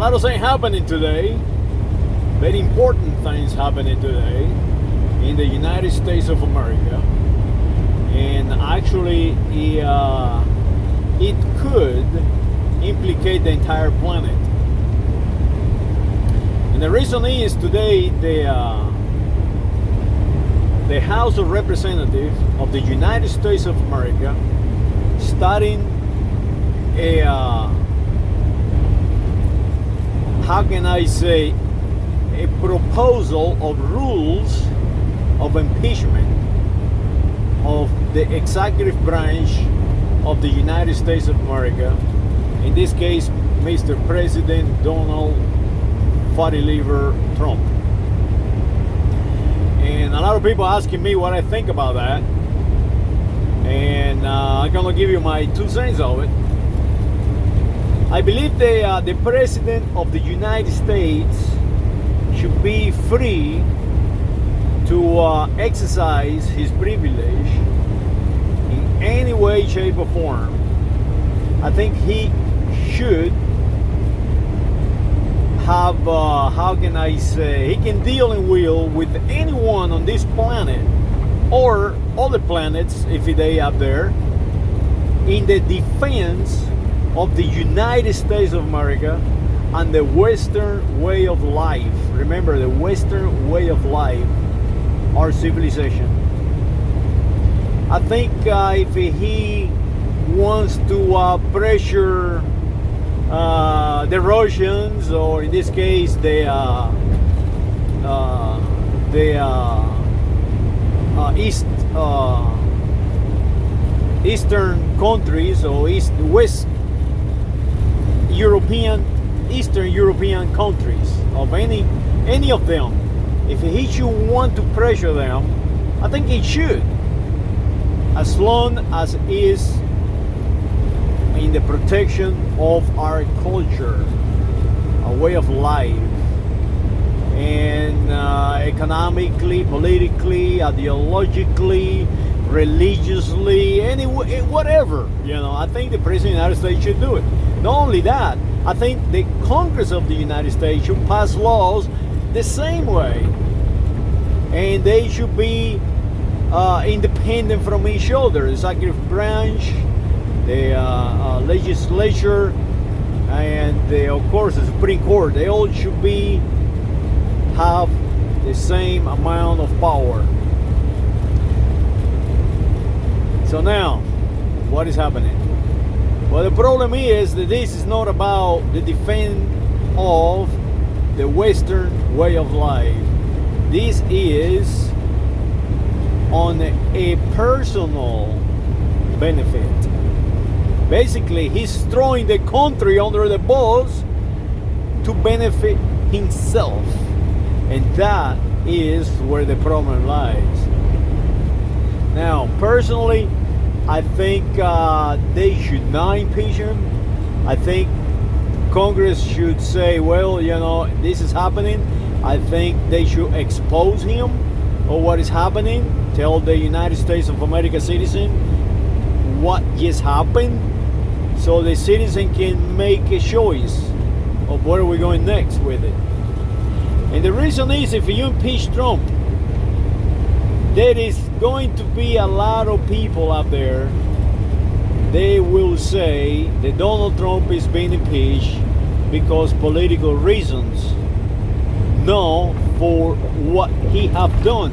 lot of things happening today, very important things happening today in the United States of America, and actually it could implicate the entire planet. And the reason is today the House of Representatives of the United States of America starting a how can I say, a proposal of rules of impeachment of the executive branch of the United States of America, in this case Mr. President Donald Fatty Liver Trump. And a lot of people asking me what I think about that, and I'm gonna give you my 2 cents of it. I believe the President of the United States should be free to exercise his privilege in any way, shape, or form. I think he should have, how can I say, he can deal in will with anyone on this planet or other planets if they up there in the defense of the United States of America and the Western way of life. Remember, the Western way of life, our civilization. I think if he wants to pressure the Russians, or in this case the Eastern countries, or Eastern European countries, of any of them, if he should want to pressure them, I think he should, as long as it is in the protection of our culture, our way of life, and economically, politically, ideologically, religiously, whatever. I think the President of the United States should do it. Not only that, I think the Congress of the United States should pass laws the same way, and they should be independent from each other. The executive branch, the legislature, and of course the Supreme Court. They all should have the same amount of power. So now, what is happening? Well, the problem is that this is not about the defense of the Western way of life. This is on a personal benefit. Basically, he's throwing the country under the bus to benefit himself. And that is where the problem lies. Now, personally, I think they should not impeach him. I think Congress should say, well, this is happening. I think they should expose him of what is happening. Tell the United States of America citizen what just happened, so the citizen can make a choice of where we're going next with it. And the reason is, if you impeach Trump, there is going to be a lot of people out there, they will say that Donald Trump is being impeached because political reasons, not for what he have done.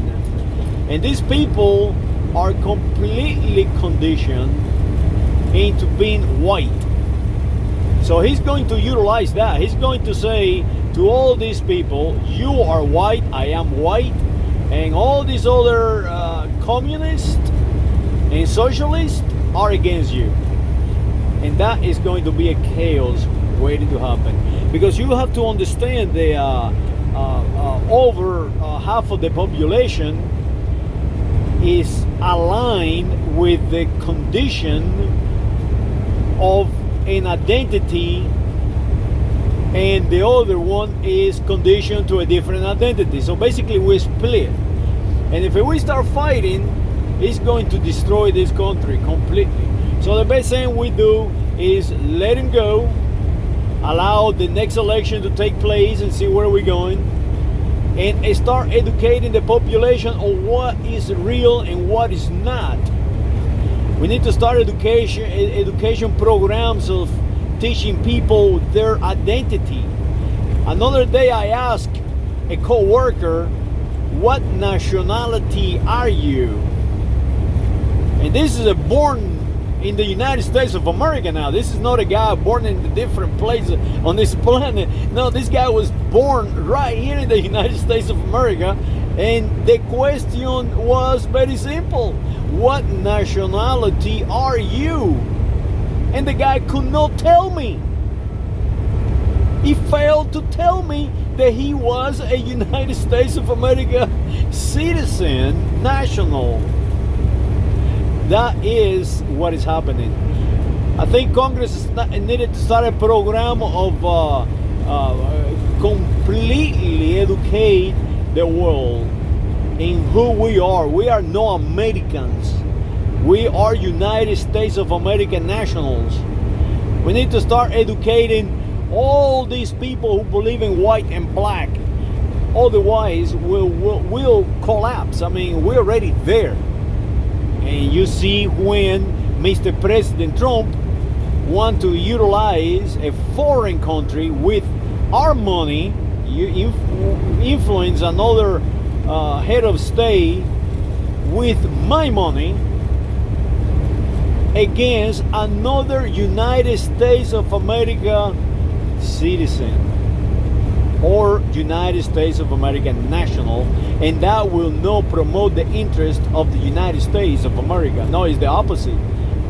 And these people are completely conditioned into being white. So he's going to utilize that. He's going to say to all these people, you are white, I am white, and all these other communists and socialists are against you. And that is going to be a chaos waiting to happen. Because you have to understand that over half of the population is aligned with the condition of an identity, and the other one is conditioned to a different identity. So basically we split. And if we start fighting, it's going to destroy this country completely. So the best thing we do is let him go allow the next election to take place and see where we're going, and start educating the population on what is real and what is not. We need to start education programs of teaching people their identity. Another day I asked a co-worker, what nationality are you? And this is a born in the United States of America now. This is not a guy born in a different place on this planet. No, this guy was born right here in the United States of America. And the question was very simple. What nationality are you? And the guy could not tell me. He failed to tell me that he was a United States of America citizen, national. That is what is happening. I think Congress needed to start a program of completely educate the world in who we are. We are no Americans. We are United States of America nationals. We need to start educating all these people who believe in white and black. Otherwise, we'll collapse. I mean, we're already there. And you see when Mr. President Trump wants to utilize a foreign country with our money, you influence another head of state with my money against another United States of America citizen or United States of America national, and that will not promote the interest of the United States of America. No, it's the opposite.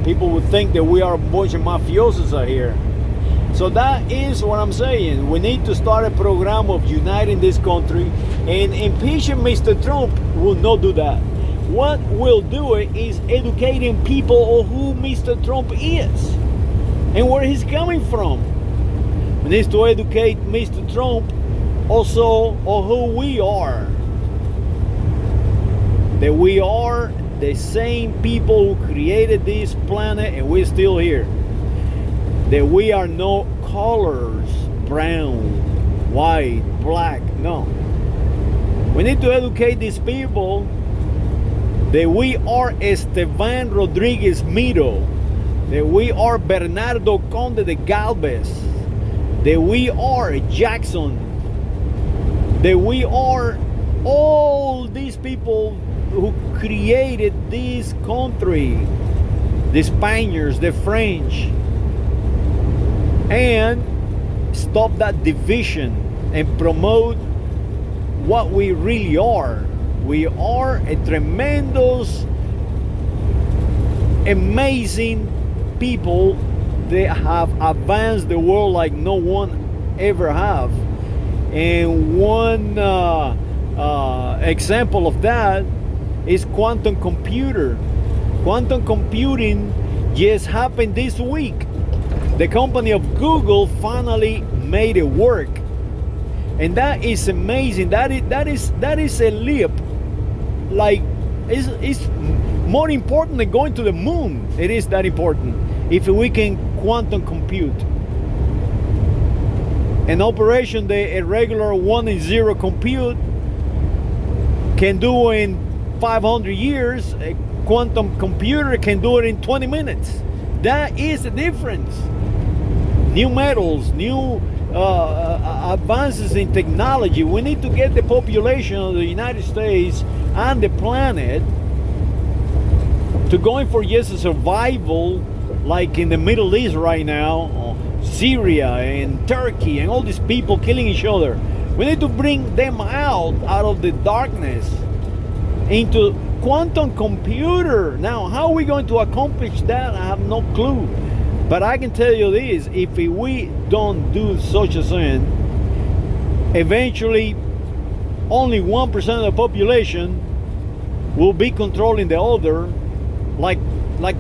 People would think that we are a bunch of mafiosos out here. So that is what I'm saying. We need to start a program of uniting this country, and impeaching Mr. Trump will not do that. What will do it is educating people on who Mr. Trump is and where he's coming from. We need to educate Mr. Trump also on who we are. That we are the same people who created this planet and we're still here. That we are no colors, brown, white, black, no. We need to educate these people that we are Esteban Rodriguez Miro, that we are Bernardo Conde de Galvez, that we are Jackson, that we are all these people who created this country, the Spaniards, the French, and stop that division and promote what we really are. We are a tremendous, amazing people that have advanced the world like no one ever have. And one example of that is quantum computer. Quantum computing just happened this week. The company of Google finally made it work, and that is amazing. That is a leap. Like it's more important than going to the moon. It is that important if we can quantum compute. An operation that a regular 1 and 0 compute can do in 500 years, a quantum computer can do it in 20 minutes. That is the difference. New metals, new advances in technology. We need to get the population of the United States and the planet to going for just a survival, like in the Middle East right now, Syria and Turkey, and all these people killing each other. We need to bring them out of the darkness into quantum computer. Now, how are we going to accomplish that? I have no clue. But I can tell you this, if we don't do such a thing, eventually only 1% of the population will be controlling the other like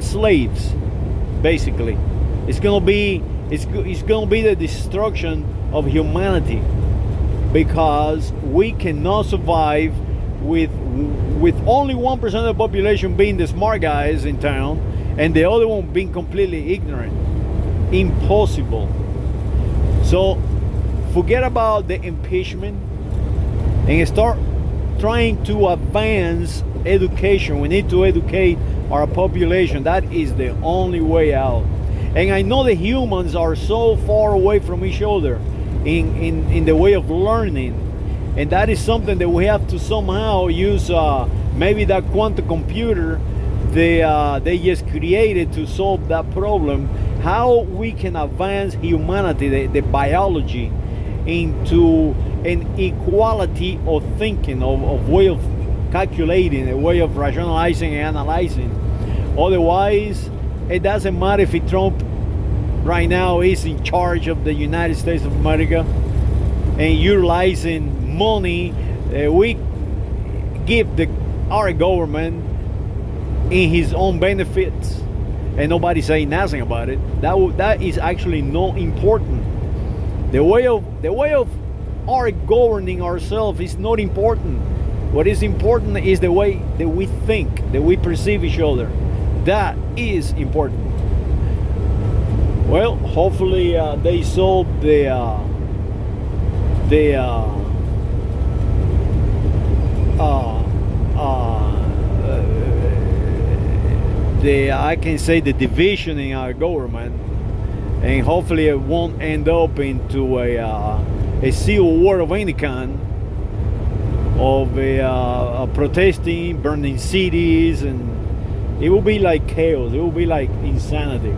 slaves, basically. It's gonna be the destruction of humanity, because we cannot survive with only 1% of the population being the smart guys in town and the other one being completely ignorant. Impossible. So forget about the impeachment and start trying to advance education. We need to educate our population. That is the only way out. And I know the humans are so far away from each other in the way of learning, and that is something that we have to somehow use. Maybe that quantum computer they just created to solve that problem. How we can advance humanity, the biology, into an equality of thinking, of way of calculating, a way of rationalizing and analyzing. Otherwise, it doesn't matter if Trump right now is in charge of the United States of America and utilizing money we give our government in his own benefits, and nobody saying nothing about it. That is actually not important. The way of our governing ourselves is not important. What is important is the way that we think, that we perceive each other. That is important. Well, hopefully they solve I can say the division in our government, and hopefully it won't end up into a civil war of any kind, of protesting, burning cities, and it will be like chaos. It will be like insanity.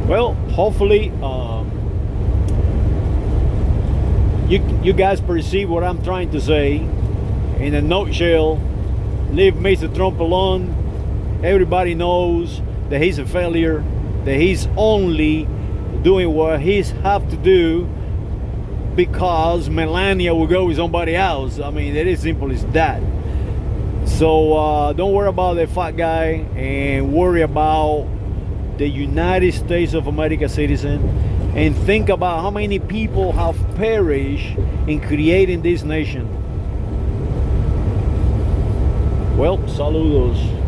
Well, hopefully you guys perceive what I'm trying to say. In a nutshell, leave Mr. Trump alone. Everybody knows that he's a failure, that he's only doing what he have to do because Melania will go with somebody else. I mean, it is simple as that. So don't worry about the fat guy, and worry about the United States of America citizen, and think about how many people have perished in creating this nation. Well, saludos.